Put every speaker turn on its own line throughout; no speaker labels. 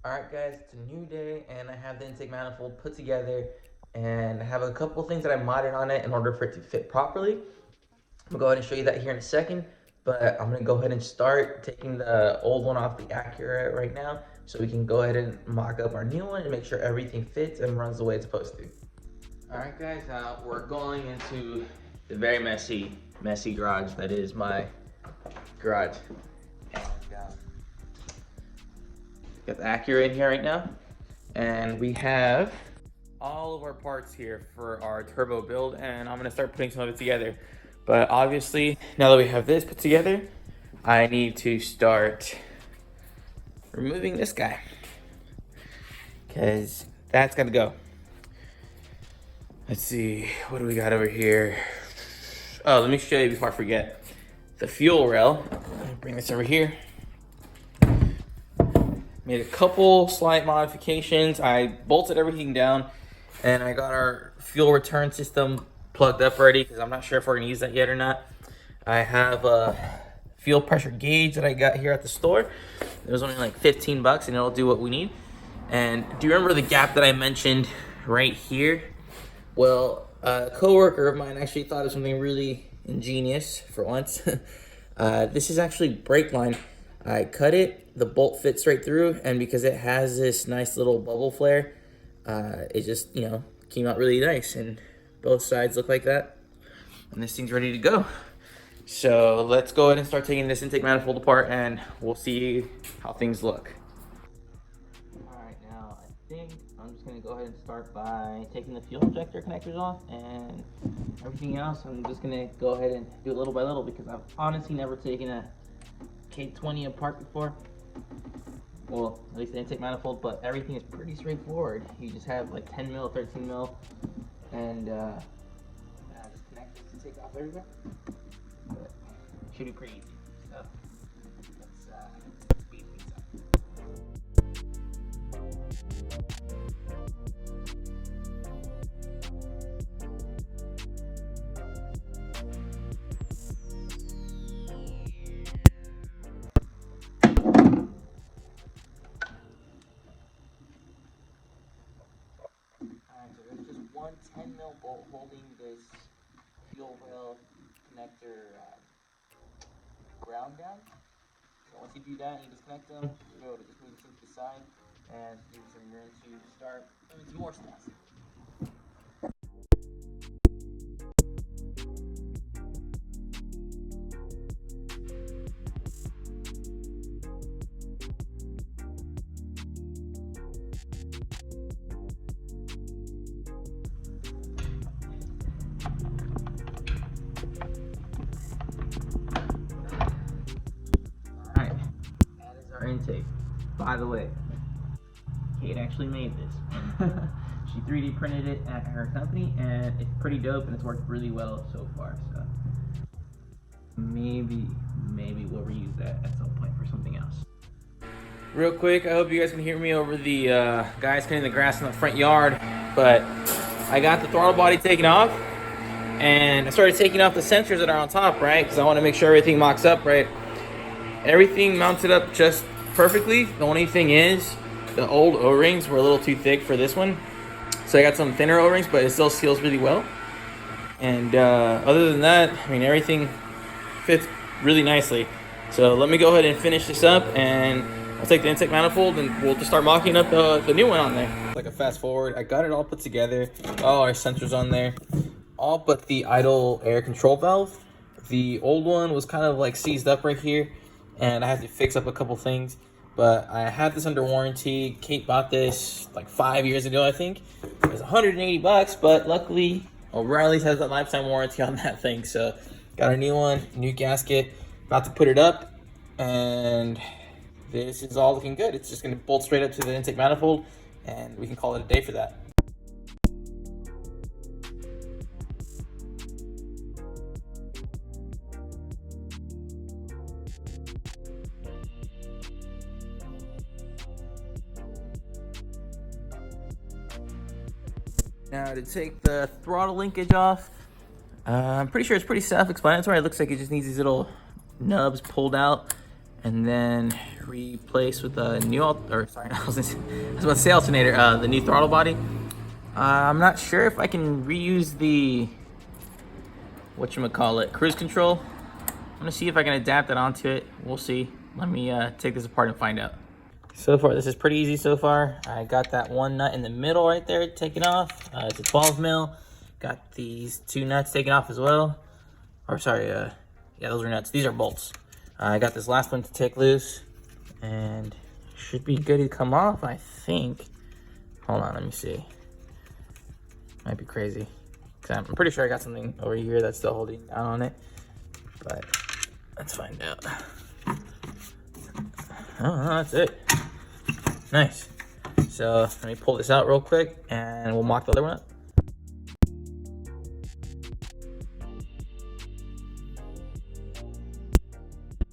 Alright guys, it's a new day and I have the intake manifold put together and I have a couple things that I modded on it in order for it to fit properly. I'm gonna go ahead and show you that here in a second, but I'm gonna go ahead and start taking the old one off the Acura right now so we can go ahead and mock up our new one and make sure everything fits and runs the way it's supposed to. Alright guys, we're going into the very messy garage that is my garage. Got the Acura in here right now, and we have all of our parts here for our turbo build, and I'm gonna start putting some of it together. But obviously, now that we have this put together, I need to start removing this guy, because that's gotta go. Let's see, what do we got over here? Oh, let me show you before I forget. The fuel rail, bring this over here. Made a couple slight modifications. I bolted everything down and I got our fuel return system plugged up already because I'm not sure if we're gonna use that yet or not. I have a fuel pressure gauge that I got here at the store. It was only like 15 bucks and it'll do what we need. And do you remember the gap that I mentioned right here? Well, a coworker of mine actually thought of something really ingenious for once. This is actually brake line. I cut it, the bolt fits right through, and because it has this nice little bubble flare, it just, came out really nice, and both sides look like that, and this thing's ready to go. So let's go ahead and start taking this intake manifold apart, and we'll see how things look. Alright, now I think I'm just going to go ahead and start by taking the fuel injector connectors off, and everything else I'm just going to go ahead and do it little by little, because I've honestly never taken a K20 apart before. Well, at least the intake manifold, but everything is pretty straightforward. You just have like 10 mil, 13 mil, and just connect this and take off everywhere. But it should be pretty easy. So let's speed things up. One 10 mil bolt holding this fuel rail connector ground down. So once you do that, you disconnect them. You'll be able to just move this to the side and give some room to start doing some more stuff. Intake. By the way, Kate actually made this. She 3D printed it at her company and it's pretty dope and it's worked really well so far. So maybe we'll reuse that at some point for something else. Real quick, I hope you guys can hear me over the guys cutting the grass in the front yard, but I got the throttle body taken off and I started taking off the sensors that are on top, right? Because I want to make sure everything mocks up, right? Everything mounted up just perfectly. The only thing is the old O-rings were a little too thick for this one, so I got some thinner O-rings, but it still seals really well. And other than that, I mean, everything fits really nicely. So let me go ahead and finish this up, and I'll take the intake manifold and we'll just start mocking up the new one on there. Like a fast forward, I got it all put together, all our sensors on there, all but the idle air control valve. The old one was kind of like seized up right here, and I had to fix up a couple things, but I had this under warranty. Kate bought this like 5 years ago, I think. It was 180 bucks, but luckily O'Reilly's has a lifetime warranty on that thing. So got a new one, new gasket, about to put it up, and this is all looking good. It's just gonna bolt straight up to the intake manifold, and we can call it a day for that. Now to take the throttle linkage off, I'm pretty sure it's pretty self-explanatory. It looks like it just needs these little nubs pulled out, and then replaced with a new I was about to say alternator, the new throttle body. I'm not sure if I can reuse the cruise control. I'm gonna see if I can adapt that onto it. We'll see. Let me take this apart and find out. So far, this is pretty easy so far. I got that one nut in the middle right there taken off. It's a 12 mil. Got these two nuts taken off as well. Or sorry, yeah, those are nuts. These are bolts. I got this last one to take loose, and should be good to come off, I think. Hold on, let me see. Might be crazy. I'm pretty sure I got something over here that's still holding down on it, but let's find out. Oh, that's it. Nice. So let me pull this out real quick and we'll mock the other one up.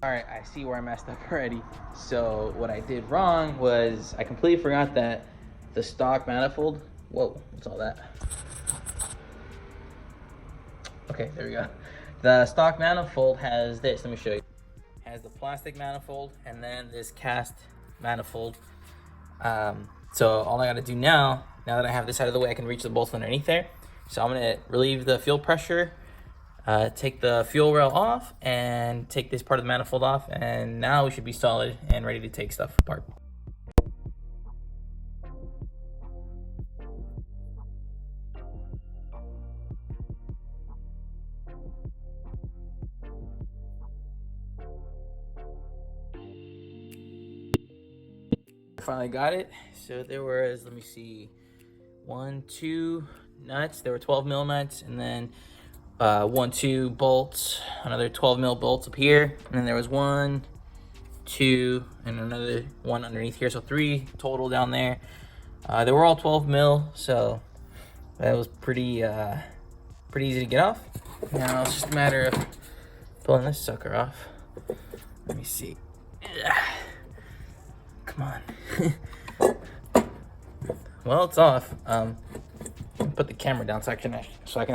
All right, I see where I messed up already. So what I did wrong was I completely forgot that the stock manifold, whoa, what's all that? Okay, there we go. The stock manifold has this, let me show you. Has the plastic manifold and then this cast manifold. So all I gotta do now that I have this out of the way, I can reach the bolts underneath there. So I'm gonna relieve the fuel pressure, take the fuel rail off, and take this part of the manifold off, and now we should be solid and ready to take stuff apart. Finally got it. So there was, let me see, 2 nuts. There were 12 mil nuts, and then 2 bolts, another 12 mil bolts up here, and then there was 1, 2, and another one underneath here. So 3 total down there. They were all 12 mil, so that was pretty easy to get off. Now it's just a matter of pulling this sucker off. Let me see. Come on. Well, it's off. Put the camera down so I can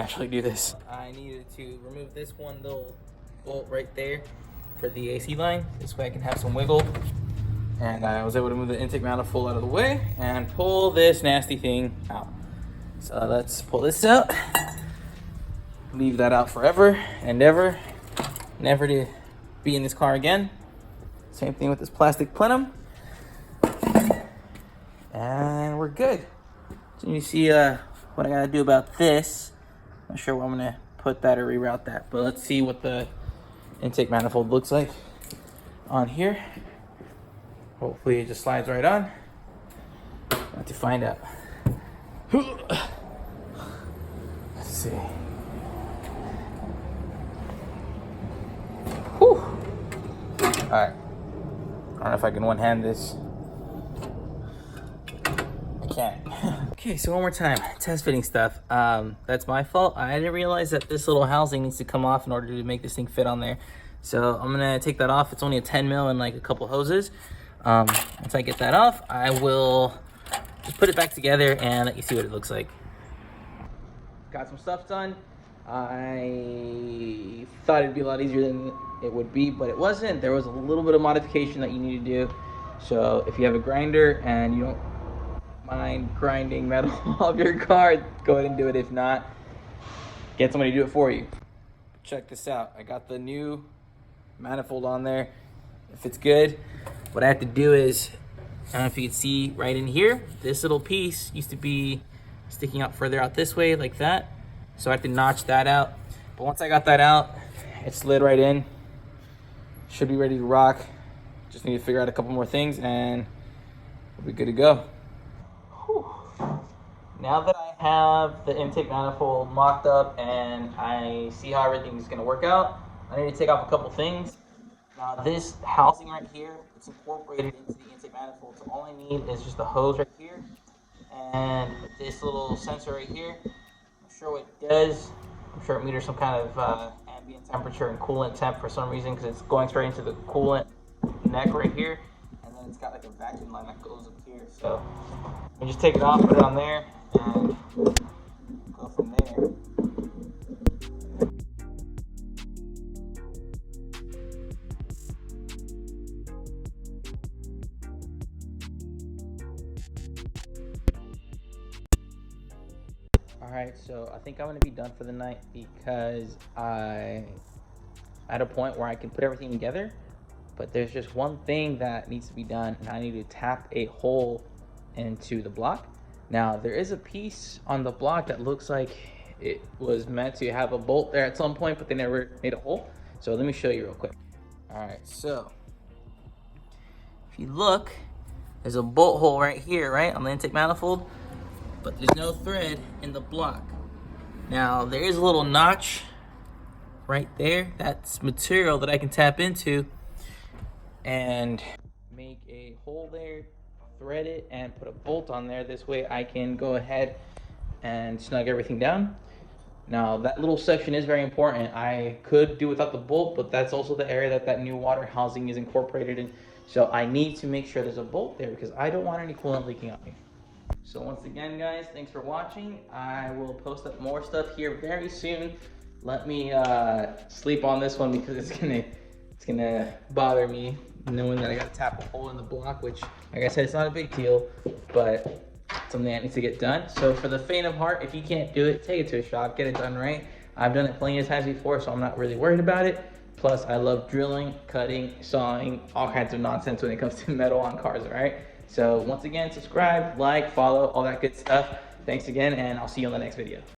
actually do this. I needed to remove this one little bolt right there for the AC line. This way I can have some wiggle. And I was able to move the intake manifold out of the way and pull this nasty thing out. So let's pull this out. Leave that out forever and ever. Never to be in this car again. Same thing with this plastic plenum. And we're good. So you see what I gotta do about this. Not sure where I'm gonna put that or reroute that, but let's see what the intake manifold looks like on here. Hopefully it just slides right on. Got to find out. Let's see. Whew. All right. I don't know if I can one-hand this. Okay, so one more time, test fitting stuff. That's my fault. I didn't realize that this little housing needs to come off in order to make this thing fit on there. So I'm gonna take that off. It's only a 10 mil and like a couple hoses. Once I get that off, I will just put it back together and let you see what it looks like. Got some stuff done. I thought it'd be a lot easier than it would be, but it wasn't. There was a little bit of modification that you need to do. So if you have a grinder and you don't mind grinding metal off your car, go ahead and do it. If not, get somebody to do it for you. Check this out. I got the new manifold on there. If it's good, what I have to do is, I don't know if you can see right in here, this little piece used to be sticking out further out this way like that. So I have to notch that out. But once I got that out, it slid right in. Should be ready to rock. Just need to figure out a couple more things and we'll be good to go. Now that I have the intake manifold mocked up and I see how everything's gonna work out, I need to take off a couple things. Now this housing right here, it's incorporated into the intake manifold, so all I need is just a hose right here and this little sensor right here. I'm not sure what it does. I'm sure it meters some kind of ambient temperature and coolant temp for some reason, because it's going straight into the coolant neck right here, and then it's got like a vacuum line that goes up here. So I just take it off, put it on there, and go from there. All right, so I think I'm gonna be done for the night because I at a point where I can put everything together, but there's just one thing that needs to be done, and I need to tap a hole into the block. Now there is a piece on the block that looks like it was meant to have a bolt there at some point, but they never made a hole. So let me show you real quick. All right, so if you look, there's a bolt hole right here, right, on the intake manifold, but there's no thread in the block. Now there is a little notch right there. That's material that I can tap into and make a hole there, thread it, and put a bolt on there. This way I can go ahead and snug everything down. Now that little section is very important. I could do without the bolt, but that's also the area that that new water housing is incorporated in. So I need to make sure there's a bolt there because I don't want any coolant leaking on me. So once again, guys, thanks for watching. I will post up more stuff here very soon. Let me sleep on this one because it's gonna bother me knowing that I gotta tap a hole in the block, which, like I said, it's not a big deal, but something that needs to get done. So for the faint of heart, if you can't do it, take it to a shop, get it done right. I've done it plenty of times before, so I'm not really worried about it. Plus, I love drilling, cutting, sawing, all kinds of nonsense when it comes to metal on cars, all right? So once again, subscribe, like, follow, all that good stuff. Thanks again, and I'll see you on the next video.